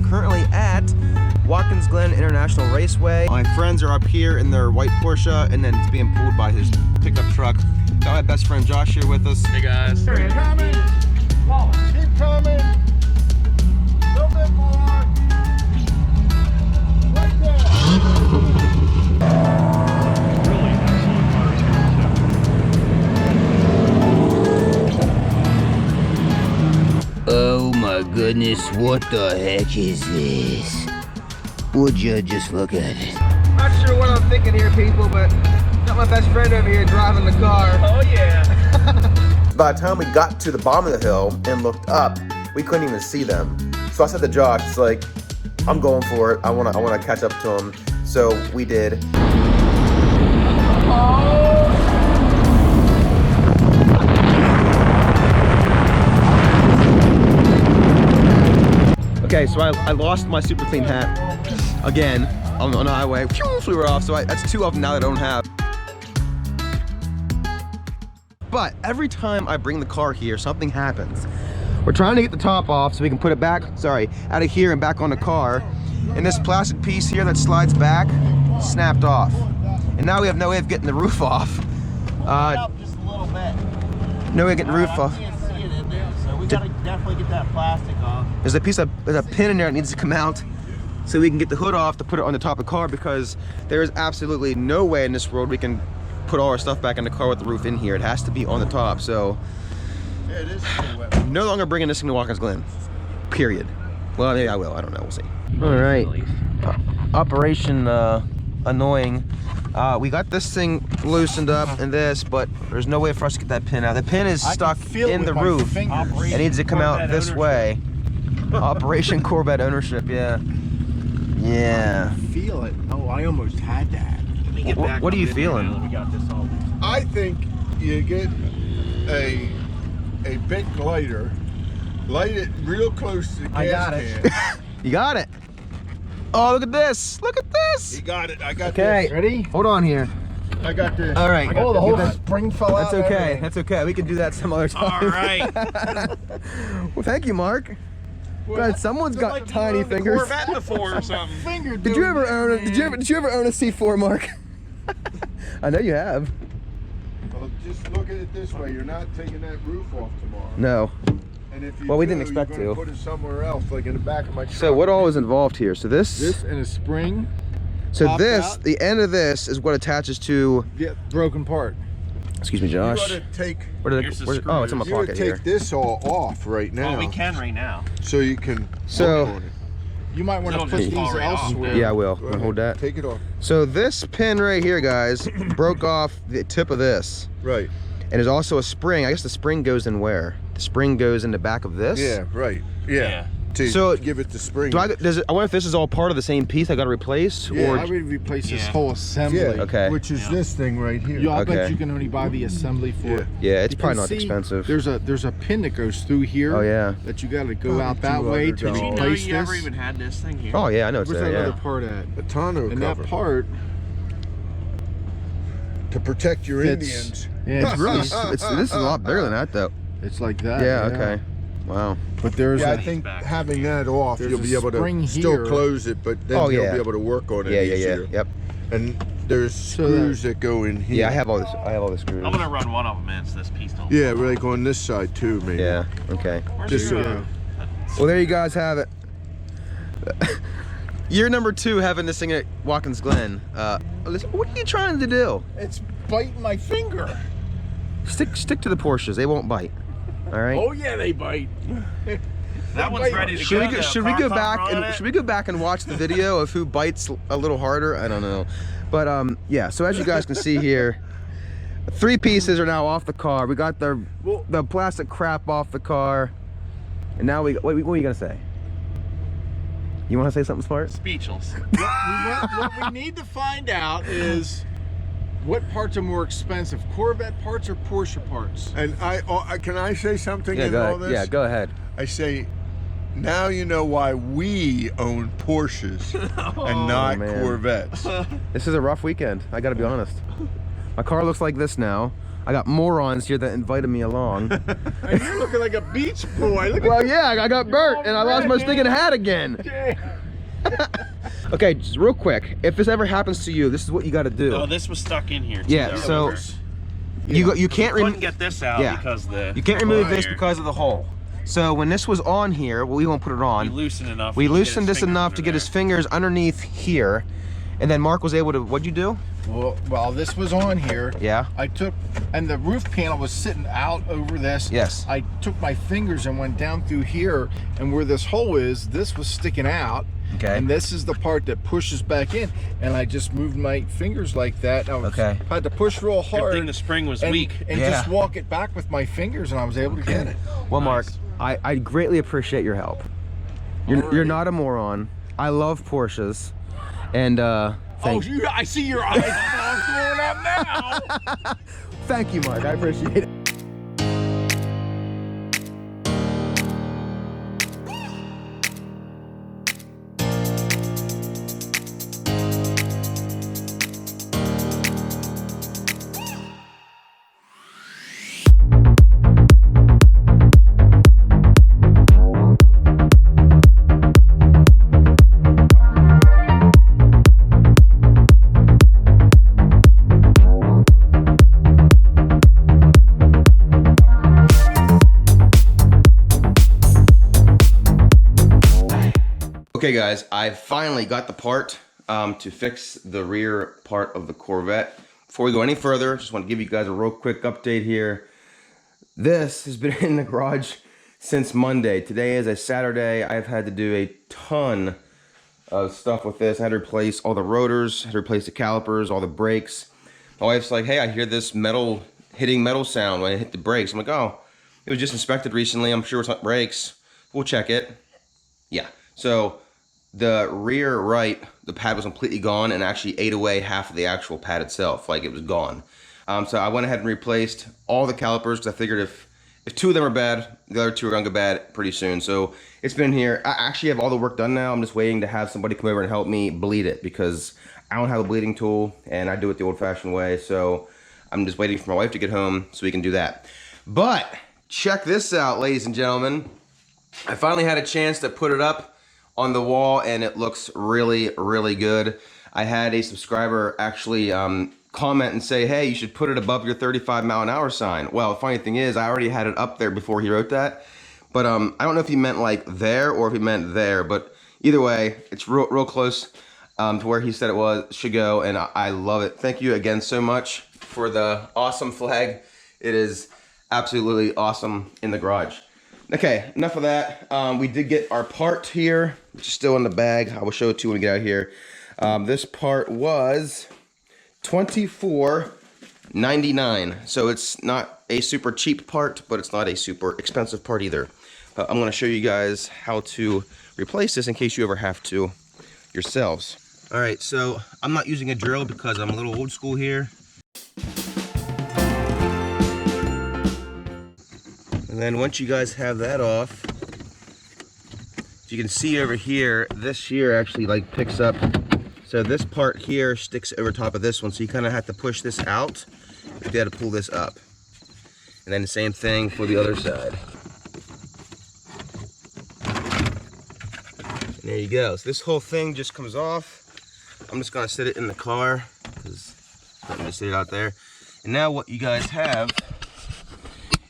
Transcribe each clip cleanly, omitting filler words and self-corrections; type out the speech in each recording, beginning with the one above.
currently at Watkins Glen International Raceway. My friends are up here in their white Porsche, and then it's being pulled by his pickup truck. Got my best friend Josh here with us. Hey guys. Keep coming. Keep coming. A little bit more. Right there. Oh my goodness, what the heck is this? Would you just look at it? Not sure what I'm thinking here, people, but got my best friend over here driving the car. Oh yeah. By the time we got to the bottom of the hill and looked up, we couldn't even see them. So I said to Josh, it's like, I'm going for it. I wanna catch up to them. So we did. Okay, so I lost my super clean hat again on the highway. Flew her off, so that's 2 of them now that I don't have. But every time I bring the car here, something happens. We're trying to get the top off so we can put it back, out of here and back on the car. And this plastic piece here that slides back snapped off. And now we have no way of getting the roof off. Just a little bit. No way of getting the roof off. I can't see it in there, so we gotta definitely get that plastic off. There's a pin in there that needs to come out so we can get the hood off to put it on the top of the car, because there is absolutely no way in this world we can put all our stuff back in the car with the roof in here. It has to be on the top. So Yeah, it is. no longer bringing this thing to Watkins Glen, period. Well, maybe I will, I don't know, we'll see. All right, Operation Annoying. We got this thing loosened up in this, but there's no way for us to get that pin out. The pin is stuck in the roof. It needs to come out this way. Operation Corvette ownership, yeah. Yeah. Feel it. Oh, I almost had that. What are you feeling? We got this all. I think you get a big lighter, light it real close to the gas can. You got it. Oh, look at this. Look at this. You got it. I got Okay. this. Ready? Hold on here. I got this. All right. Oh, the whole spring fell out. That's okay. Everything. That's okay. We can do that some other time. All right. Well, thank you, Mark. Well, God, someone's got like tiny you own the fingers. Corvette before or something. Finger Did you ever own a? Did you ever own a C4, Mark? I know you have. Well, just look at it this way. You're not taking that roof off tomorrow. No. And if you Well, we do, didn't expect you're gonna to. put it somewhere else, like in the back of my truck. So what all is involved here? So this and a spring. so popped this, out. the end of this is what attaches to. Yeah, broken part. Excuse me, You Josh. gotta take. Here's the oh, it's in my You gotta pocket take here. this all off right now. Well, we can right now. So you can. So- work on it. You might want to It'll put just these fall right off, elsewhere. dude. Yeah, I will. Go I'll ahead. hold that. Take it off. So this pin right here, guys, broke off the tip of this, Right. and there's also a spring. I guess the spring goes in where? The spring goes in the back of this. Yeah. Right. Yeah. To So, give it the spring. I wonder if this is all part of the same piece I got to replace, Yeah, or I would replace this Yeah. whole assembly. Yeah, okay. Which is this thing right here. Yeah, I Okay. bet you can only buy the assembly for Yeah. it. yeah, it's You probably can not see expensive. There's a pin that goes through here. Oh yeah. That you got to go Probably out that way to $200. Did you know replace you ever this. even had this thing here? Oh yeah, I know it's Where's there. that Yeah. other part at? A tonneau And cover that part, to protect your fits- Indians. yeah, It's really. This is a lot bigger than that though. it's like that. Yeah. Okay. Wow. But there's Yeah, I a think back. having that off, There's you'll a be able spring to still here. close it, but then Oh, you'll yeah. be able to work on it Yeah. Yeah. Yeah. easier. Yep. And there's So screws that go in here. Yeah. I have all this. I have all the screws. I'm gonna run one of them in so this piece don't. Yeah, like on this side too, maybe. Yeah. Okay. Where's Just your, so you know. Well, there you guys have it. Year number 2 having this thing at Watkins Glen. Listen, what are you trying to do? It's biting my finger. Stick to the Porsches. They won't bite. All right. Oh yeah, they bite. That one's ready to Should go. we go, The should we car go topper back on and it? should we go back and watch the video of who bites a little harder? I don't know, but yeah. So as you guys can see here, 3 pieces are now off the car. We got the plastic crap off the car, and now what are you gonna say? You want to say something smart? Speechless. what we need to find out is what parts are more expensive, Corvette parts or Porsche parts? And can I say something Yeah, in go all ahead. this? Yeah, go ahead. I say, now you know why we own Porsches and not man. Corvettes. This is a rough weekend. I got to be honest. My car looks like this now. I got morons here that invited me along. And you're looking like a beach boy. Look Well, yeah, I got burnt and I lost my stinking hat again. Okay, just real quick, if this ever happens to you, this is what you got to do. No, this was stuck in here. Too, Yeah, though. so you can't couldn't get this out because you can't remove this because of the hole. So when this was on here, well, we won't put it on. We loosened this enough to get his fingers underneath here, and then Mark was able to. What'd you do? Well, while this was on here, Yeah. I took, and the roof panel was sitting out over this. Yes. I took my fingers and went down through here, and where this hole is, this was sticking out. Okay. And this is the part that pushes back in, and I just moved my fingers like that. I had to push real hard. Good thing the spring was weak. And just walk it back with my fingers, and I was able to get it. Well, Mark, I greatly appreciate your help. You're not a moron. I love Porsches, and I see your eyes throwing up now. thank you, Mark. I appreciate it. Okay guys, I finally got the part to fix the rear part of the Corvette. Before we go any further, just want to give you guys a real quick update here. This has been in the garage since Monday. Today is a Saturday. I've had to do a ton of stuff with this. I had to replace all the rotors, I had to replace the calipers, all the brakes. My wife's like, hey, I hear this metal hitting metal sound when I hit the brakes. I'm like, oh, it was just inspected recently. I'm sure it's not brakes. We'll check it. Yeah, so the rear right, the pad was completely gone and actually ate away half of the actual pad itself, like it was gone. So I went ahead and replaced all the calipers because I figured if two of them are bad, the other two are gonna go bad pretty soon. So it's been here. I actually have all the work done now. I'm just waiting to have somebody come over and help me bleed it because I don't have a bleeding tool and I do it the old-fashioned way. So I'm just waiting for my wife to get home so we can do that. But check this out, ladies and gentlemen. I finally had a chance to put it up on the wall and it looks really, really good. I had a subscriber actually comment and say, hey, you should put it above your 35-mile-an-hour sign. Well, the funny thing is I already had it up there before he wrote that. But I don't know if he meant like there or if he meant there, but either way, it's real close to where he said it should go, and I love it. Thank you again so much for the awesome flag. It is absolutely awesome in the garage. Okay, enough of that. We did get our part here, which is still in the bag. I will show it to you when we get out here. This part was $24.99. So it's not a super cheap part, but it's not a super expensive part either. I'm gonna show you guys how to replace this in case you ever have to yourselves. All right, so I'm not using a drill because I'm a little old school here. And then once you guys have that off, you can see over here, this here actually like picks up. So this part here sticks over top of this one. So you kind of have to push this out. You got to pull this up. And then the same thing for the other side. And there you go. So this whole thing just comes off. I'm just gonna sit it in the car because I'm gonna sit it out there. And now what you guys have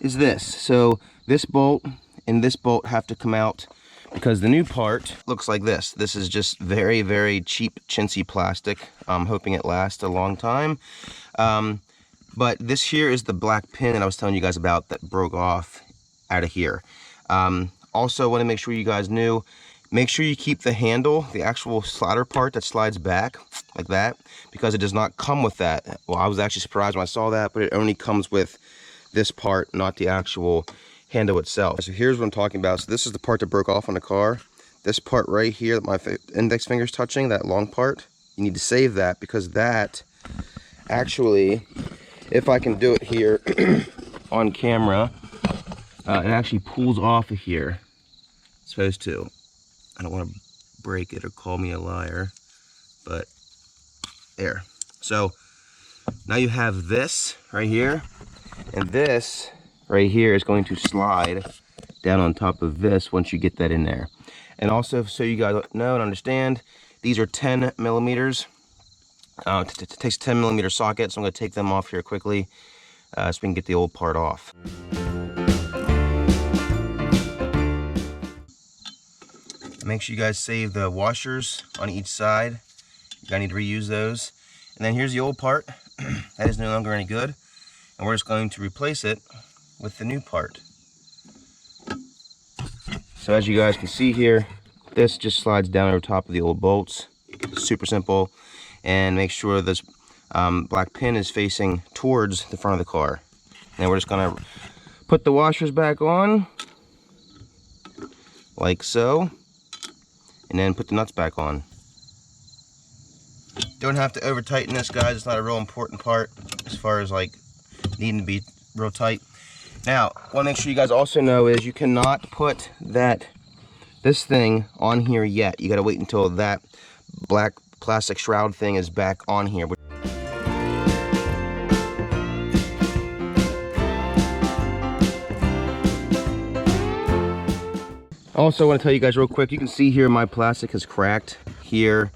is this. So this bolt and this bolt have to come out because the new part looks like this. This is just very, very cheap chintzy plastic. I'm hoping it lasts a long time. But this here is the black pin that I was telling you guys about that broke off out of here. Also want to make sure you guys knew, make sure you keep the handle, the actual slider part that slides back like that, because it does not come with that. Well, I was actually surprised when I saw that, but it only comes with this part, not the actual handle itself. So here's what I'm talking about. So this is the part that broke off on the car. This part right here that my index finger's touching, that long part, you need to save that because that actually, if I can do it here on camera, it actually pulls off of here. It's supposed to. I don't want to break it or call me a liar, but there. So now you have this right here. And this right here is going to slide down on top of this once you get that in there. And also, so you guys know and understand, these are 10 millimeters. It takes a 10 millimeter socket, so I'm going to take them off here quickly so we can get the old part off. Make sure you guys save the washers on each side. You're going to need to reuse those. And then here's the old part. That is no longer any good. And we're just going to replace it with the new part. So as you guys can see here, this just slides down over top of the old bolts. Super simple. And make sure this black pin is facing towards the front of the car. And we're just going to put the washers back on, like so, and then put the nuts back on. Don't have to over tighten this, guys. It's not a real important part as far as like needing to be real tight. Now, I want to make sure you guys also know is you cannot put this thing on here yet. You got to wait until that black plastic shroud thing is back on here. Also, I want to tell you guys real quick, you can see here my plastic has cracked here.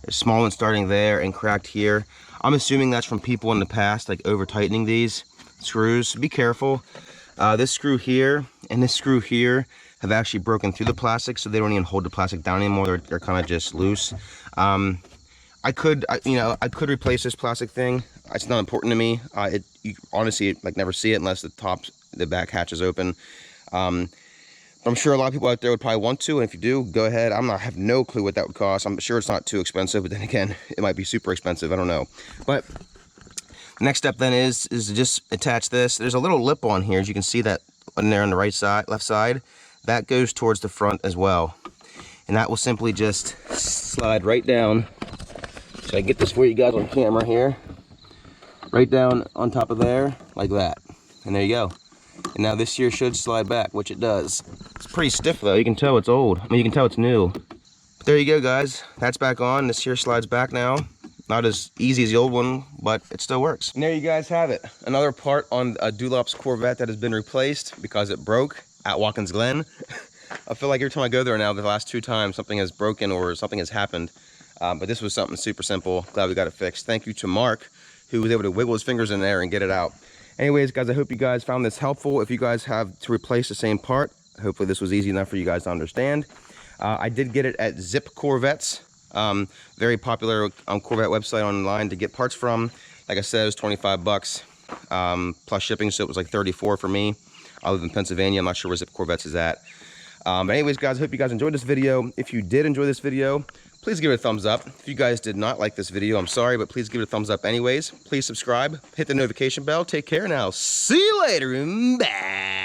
A small one starting there and cracked here. I'm assuming that's from people in the past, like over tightening these screws. So be careful. This screw here and this screw here have actually broken through the plastic, so they don't even hold the plastic down anymore. They're kind of just loose. I could replace this plastic thing. It's not important to me. You honestly like never see it unless the back hatch is open. I'm sure a lot of people out there would probably want to, and if you do, go ahead. I have no clue what that would cost. I'm sure it's not too expensive, but then again, it might be super expensive. I don't know. But the next step then is to just attach this. There's a little lip on here, as you can see that on there on the right side, left side. That goes towards the front as well. And that will simply just slide right down. So I get this for you guys on camera here. Right down on top of there, like that. And there you go. And now this here should slide back, which it does. It's pretty stiff though, you can tell it's old. I mean, you can tell it's new. But there you go, guys. That's back on. This here slides back now. Not as easy as the old one, but it still works. And there you guys have it. Another part on a Doulop's Corvette that has been replaced because it broke at Watkins Glen. I feel like every time I go there now, the last 2 times, something has broken or something has happened. But this was something super simple. Glad we got it fixed. Thank you to Mark, who was able to wiggle his fingers in there and get it out. Anyways, guys, I hope you guys found this helpful. If you guys have to replace the same part, hopefully this was easy enough for you guys to understand. I did get it at Zip Corvettes, very popular Corvette website online to get parts from. Like I said, it was 25 bucks plus shipping, so it was like 34 for me. I live in Pennsylvania. I'm not sure where Zip Corvettes is at. But anyways, guys, I hope you guys enjoyed this video. If you did enjoy this video, please give it a thumbs up. If you guys did not like this video, I'm sorry, but please give it a thumbs up anyways. Please subscribe, hit the notification bell. Take care now. See you later, and bye.